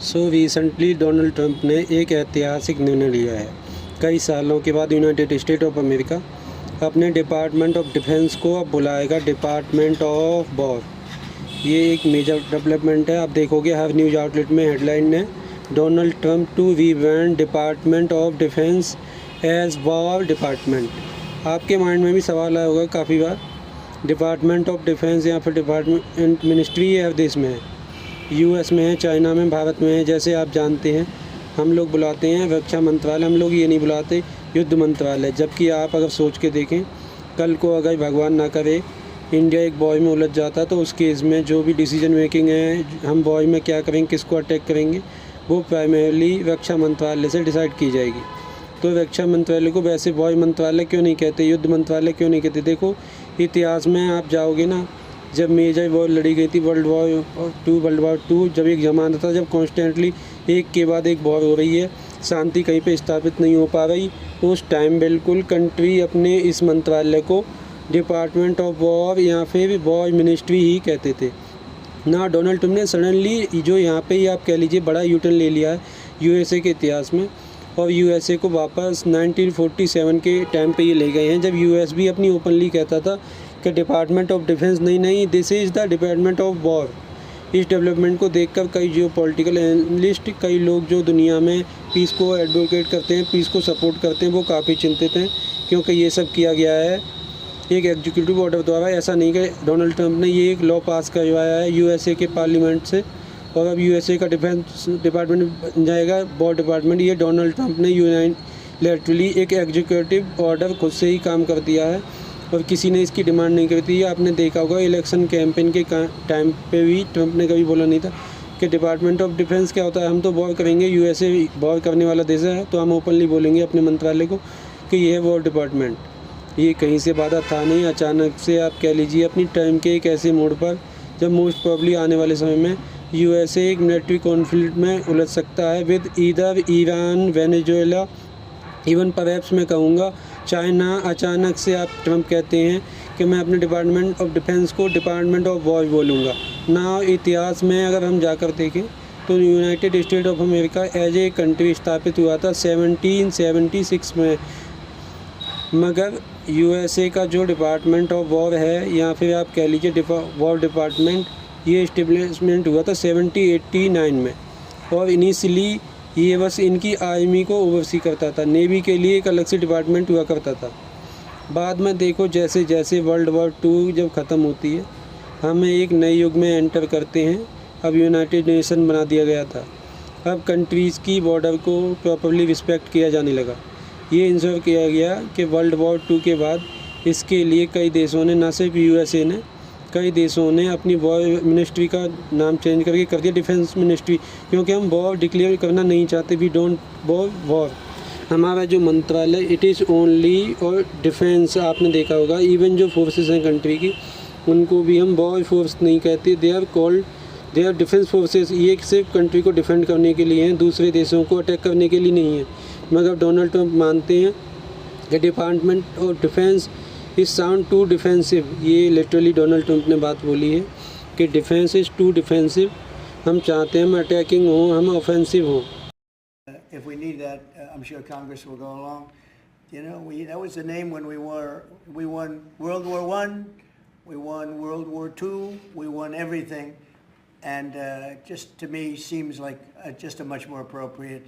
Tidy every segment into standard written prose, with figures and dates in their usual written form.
Recently Donald Trump ने एक ऐतिहासिक निर्णय लिया है। कई सालों के बाद यूनाइटेड स्टेट ऑफ अमेरिका अपने डिपार्टमेंट ऑफ डिफेंस को अब बुलाएगा डिपार्टमेंट ऑफ वॉर। ये एक मेजर डेवलपमेंट है। आप देखोगे हर न्यूज़ आउटलेट में हेडलाइन है, Donald Trump to rebrand department of defense as war department. आपके माइंड में भी सवाल आया होगा काफ़ी बार, डिपार्टमेंट ऑफ डिफेंस या फिर डिपार्टमेंट मिनिस्ट्री है देश में है, यूएस में है, चाइना में, भारत में है। जैसे आप जानते हैं हम लोग बुलाते हैं रक्षा मंत्रालय, हम लोग ये नहीं बुलाते युद्ध मंत्रालय। जबकि आप अगर सोच के देखें, कल को अगर भगवान ना करे इंडिया एक वॉर में उलझ जाता तो उस केस में जो भी डिसीजन मेकिंग है, हम वॉर में क्या करेंगे, किसको अटैक करेंगे, वो प्राइमरीली रक्षा मंत्रालय से डिसाइड की जाएगी। तो रक्षा मंत्रालय को वैसे वॉर मंत्रालय क्यों नहीं कहते, युद्ध मंत्रालय क्यों नहीं कहते? देखो इतिहास में आप जाओगे ना, जब मेजर वॉर लड़ी गई थी वर्ल्ड वॉर टू, जब एक ज़माना था जब कॉन्स्टेंटली एक के बाद एक वॉर हो रही है, शांति कहीं पे स्थापित नहीं हो पा रही, उस टाइम बिल्कुल कंट्री अपने इस मंत्रालय को डिपार्टमेंट ऑफ वॉर या फिर वॉर मिनिस्ट्री ही कहते थे ना। डोनाल्ड ट्रंप ने सडनली जो यहाँ पे ही आप कह लीजिए बड़ा यूटर्न ले लिया है यूएसए के इतिहास में, और यूएसए को वापस 1947 के टाइम पे ये ले गए हैं, जब यूएस भी अपनी ओपनली कहता था कि डिपार्टमेंट ऑफ डिफेंस नहीं, this is the department of war. इस डेवलपमेंट को देखकर कई जियो पॉलिटिकल एनालिस्ट, कई लोग जो दुनिया में पीस को एडवोकेट करते हैं, पीस को सपोर्ट करते हैं, वो काफ़ी चिंतित हैं, क्योंकि ये सब किया गया है एक एग्जीक्यूटिव ऑर्डर द्वारा। ऐसा नहीं कि डोनाल्ड ट्रंप ने ये एक लॉ पास करवाया है यूएसए के पार्लियामेंट से, और अब यूएसए का डिफेंस डिपार्टमेंट बन जाएगा वॉर डिपार्टमेंट। ये डोनाल्ड ट्रंप ने यूनिलैटरली एक एग्जीक्यूटिव ऑर्डर खुद से ही काम कर दिया है, और किसी ने इसकी डिमांड नहीं करी थी। आपने देखा होगा इलेक्शन कैंपेन के टाइम पे भी ट्रंप ने कभी बोला नहीं था कि डिपार्टमेंट ऑफ डिफेंस क्या होता है, हम तो वॉर करेंगे, यूएसए वॉर करने वाला देश है, तो हम ओपनली बोलेंगे अपने मंत्रालय को कि ये है वॉर डिपार्टमेंट। ये कहीं से वादा था नहीं, अचानक से आप कह लीजिए अपनी टाइम के एक ऐसे मोड़ पर जब मोस्ट प्रॉब्ली आने वाले समय में यूएसए एक मिलिट्री कॉन्फ्लिक्ट में उलझ सकता है with either Iran, Venezuela, even perhaps मैं कहूँगा चाइना। अचानक से आप ट्रंप कहते हैं कि मैं अपने डिपार्टमेंट ऑफ डिफेंस को डिपार्टमेंट ऑफ वॉर बोलूँगा ना। इतिहास में अगर हम जाकर देखें तो United State of America as a country स्थापित हुआ था 1776 में, मगर यूएसए का जो डिपार्टमेंट ऑफ वॉर है या फिर आप कह लीजिए वॉर डिपार्टमेंट, ये इस्टेब्लिशमेंट हुआ था 1789 में, और इनिशियली ये बस इनकी आर्मी को ओवरसी करता था, नेवी के लिए एक अलग से डिपार्टमेंट हुआ करता था। बाद में देखो जैसे जैसे वर्ल्ड वॉर टू जब ख़त्म होती है, हम एक नए युग में एंटर करते हैं। अब यूनाइटेड नेशन बना दिया गया था, अब कंट्रीज़ की बॉर्डर को प्रॉपरली रिस्पेक्ट किया जाने लगा। ये इंश्योर किया गया कि वर्ल्ड वॉर टू के बाद इसके लिए कई देशों ने, ना सिर्फ यूएसए ने, कई देशों ने अपनी वॉर मिनिस्ट्री का नाम चेंज करके कर दिया डिफेंस मिनिस्ट्री, क्योंकि हम वॉर डिक्लेयर करना नहीं चाहते। We don't war. हमारा जो मंत्रालय इट इज़ ओनली और डिफेंस। आपने देखा होगा इवन जो फोर्सेस हैं कंट्री की, उनको भी हम वॉर फोर्स नहीं कहते, दे आर डिफेंस फोर्सेस। ये सिर्फ कंट्री को डिफेंड करने के लिए हैं, दूसरे देशों को अटैक करने के लिए नहीं है। मगर डोनाल्ड ट्रंप मानते हैं कि department of defense is sound to defensive. ये लिटरली डोनाल्ड ट्रंप ने बात बोली है कि डिफेंस इज़ टू डिफेंसिव। हम चाहते हैं हम अटैकिंग हो, हम ऑफेंसिव हो। If we need that, I'm sure Congress will go along. You know, that was the name when we won World War I, we won World War II, we won everything, and just to me seems like just a much more appropriate.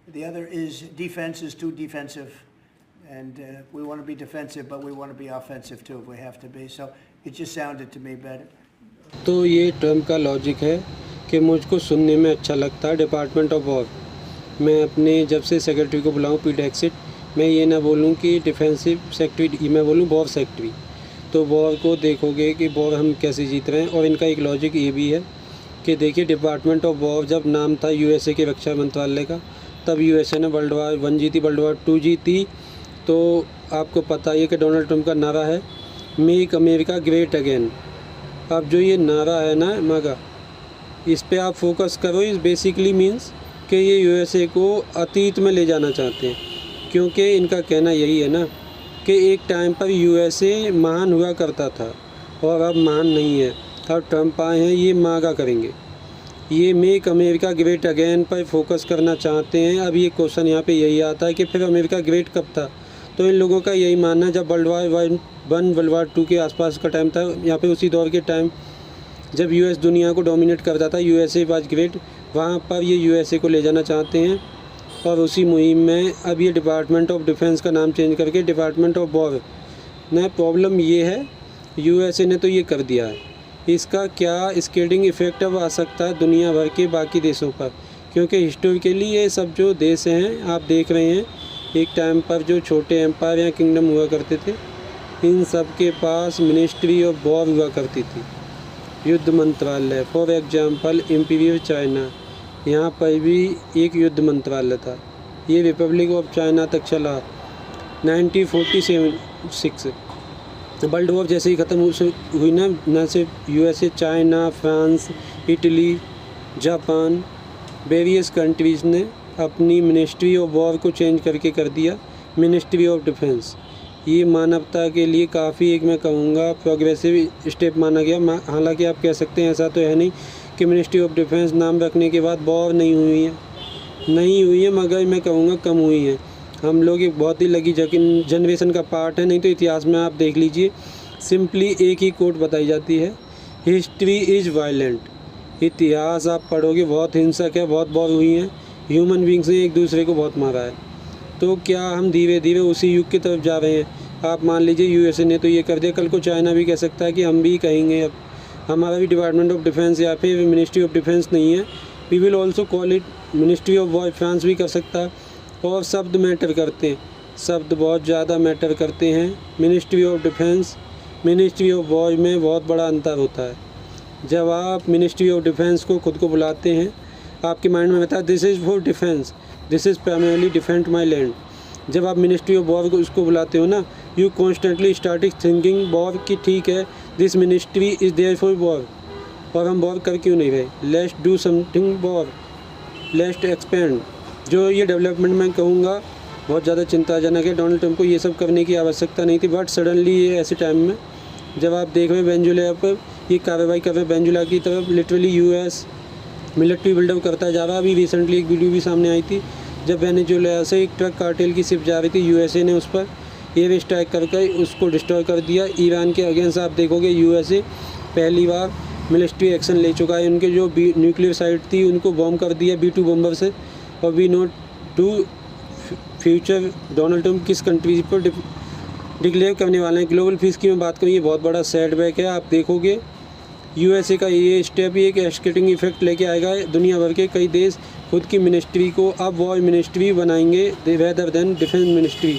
The other is defense is too defensive, and we want to be defensive, but we want to be offensive too if we have to be. So it just sounded to me better. तो ये Trump का logic है कि मुझको सुनने में अच्छा लगता है डिपार्टमेंट ऑफ वॉर। मैं अपने जब से सेक्रेटरी को बुलाऊँ पीट हेगसेट, मैं ये ना बोलूँ कि डिफेंसिव सेक्रेटरी, मैं बोलूँ वॉर सेक्रेटरी। तो वॉर को देखोगे कि वॉर हम कैसे जीत रहे हैं। और इनका एक लॉजिक ये भी है कि देखिए डिपार्टमेंट ऑफ वॉर जब नाम था यूएसए के रक्षा मंत्रालय का, तब यूएसए ने वर्ल्ड वॉर 1 जीती, वर्ल्ड वॉर 2 जीती। तो आपको पता ही है कि डोनाल्ड ट्रंप का नारा है मेक अमेरिका ग्रेट अगेन। अब जो ये नारा है ना मगा, इस पे आप फोकस करो। इस बेसिकली मीन्स कि ये यूएसए को अतीत में ले जाना चाहते हैं, क्योंकि इनका कहना यही है ना कि एक टाइम पर यूएसए महान हुआ करता था और अब महान नहीं है। अब ट्रंप आए हैं, ये मागा करेंगे। ये मेक अमेरिका ग्रेट अगेन पर फोकस करना चाहते हैं। अब ये क्वेश्चन यहाँ पे यही आता है कि फिर अमेरिका ग्रेट कब था। तो इन लोगों का यही मानना है जब वर्ल्ड वार 1 वर्ल्ड वार 2 के आसपास का टाइम था, यहाँ पे उसी दौर के टाइम जब यूएस दुनिया को डोमिनेट करता था, यूएसए वाज ग्रेट, वहाँ पर ये यूएसए को ले जाना चाहते हैं। और उसी मुहिम में अब ये डिपार्टमेंट ऑफ डिफेंस का नाम चेंज करके डिपार्टमेंट ऑफ वॉर न। प्रॉब्लम ये है यूएसए ने तो ये कर दिया है, इसका क्या स्केलिंग इफेक्ट अब आ सकता है दुनिया भर के बाकी देशों पर, क्योंकि हिस्टोरिकली ये सब जो देश हैं आप देख रहे हैं, एक टाइम पर जो छोटे एम्पायर या किंगडम हुआ करते थे, इन सब के पास मिनिस्ट्री ऑफ वॉर हुआ करती थी, युद्ध मंत्रालय। फॉर एग्जांपल इम्पीरियल चाइना, यहाँ पर भी एक युद्ध मंत्रालय था। ये रिपब्लिक ऑफ चाइना तक चला 1946। वर्ल्ड वॉर जैसे ही ख़त्म हुई ना, न सिर्फ USA, China, France, Italy, Japan, various countries ने अपनी मिनिस्ट्री ऑफ वॉर को चेंज करके कर दिया मिनिस्ट्री ऑफ डिफेंस। ये मानवता के लिए काफ़ी एक मैं कहूँगा प्रोग्रेसिव स्टेप माना गया। हालांकि आप कह सकते हैं ऐसा तो है नहीं कि मिनिस्ट्री ऑफ डिफेंस नाम रखने के बाद वॉर नहीं हुई है, मगर मैं कहूँगा कम हुई है। हम लोग एक बहुत ही लगी जनरेशन का पार्ट है, नहीं तो इतिहास में आप देख लीजिए, सिंपली एक ही कोट बताई जाती है, हिस्ट्री इज़ वायलेंट। इतिहास आप पढ़ोगे बहुत हिंसक है, बहुत वॉर हुई हैं, ह्यूमन बींग्स ने एक दूसरे को बहुत मारा है। तो क्या हम धीरे धीरे उसी युग की तरफ जा रहे हैं? आप मान लीजिए यूएसए ने तो ये कर दिया, कल को चाइना भी कह सकता है कि हम भी कहेंगे अब हमारा भी डिपार्टमेंट ऑफ डिफेंस या फिर मिनिस्ट्री ऑफ डिफेंस नहीं है, we will also call it ministry of war. France भी कर सकता है। और शब्द मैटर करते हैं, शब्द बहुत ज़्यादा मैटर करते हैं। Ministry of defence, ministry of war में बहुत बड़ा अंतर होता है। जब आप मिनिस्ट्री ऑफ डिफेंस को खुद को बुलाते हैं, आपके माइंड में रहता है this is for defence, this is primarily defend my land. जब आप मिनिस्ट्री ऑफ वॉर को उसको बुलाते हो ना, you constantly starting thinking war की, ठीक है this ministry is there for war, और हम वॉर कर क्यों नहीं रहे, let's do something war, let's expand. जो ये डेवलपमेंट मैं कहूँगा बहुत ज़्यादा चिंताजनक है। डोनाल्ड ट्रंप को ये सब करने की आवश्यकता नहीं थी, बट सडनली ये ऐसे टाइम में जब आप देख रहे हैं वेनेजुएला पर ये कार्रवाई कर रहे हैं, वेनेजुएला की तरफ लिटरली यूएस मिलिट्री बिल्डअप करता जा रहा है। अभी रिसेंटली एक वीडियो भी सामने आई थी, जब वेनेजुएला से एक ट्रक कार्टेल की शिप जा रही थी, यूएसए ने उस पर एयर स्ट्राइक करके उसको डिस्ट्रॉय कर दिया। ईरान के अगेंस्ट आप देखोगे यूएसए पहली बार मिलिट्री एक्शन ले चुका है। उनके जो न्यूक्लियर साइट थी उनको बॉम्ब कर दिया B-2 बम्बर से। और we note to future Donald Trump किस कंट्री पर डिक्लेयर करने वाले हैं। ग्लोबल पीस की मैं बात करूँ, ये बहुत बड़ा सेटबैक है। आप देखोगे यूएसए का ये स्टेप एक एस्केलेटिंग इफेक्ट लेके आएगा। दुनिया भर के कई देश खुद की मिनिस्ट्री को अब वॉर मिनिस्ट्री बनाएंगे रेदर देन डिफेंस मिनिस्ट्री।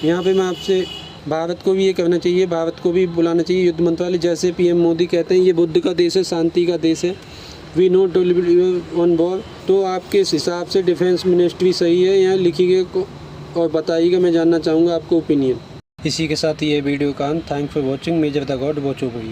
यहाँ पे मैं आपसे भारत को भी ये करना चाहिए, भारत को भी बुलाना चाहिए युद्ध मंत्रालय। जैसे पीएम मोदी कहते हैं ये बुद्ध का देश है, शांति का देश है, वी नोट ऑन वॉर। तो आपके हिसाब से डिफेंस मिनिस्ट्री सही है, यहाँ लिखिएगा को और बताइएगा, मैं जानना चाहूँगा आपको ओपिनियन। इसी के साथ ये वीडियो का अंत। Thanks for watching. Measure the God watch over you.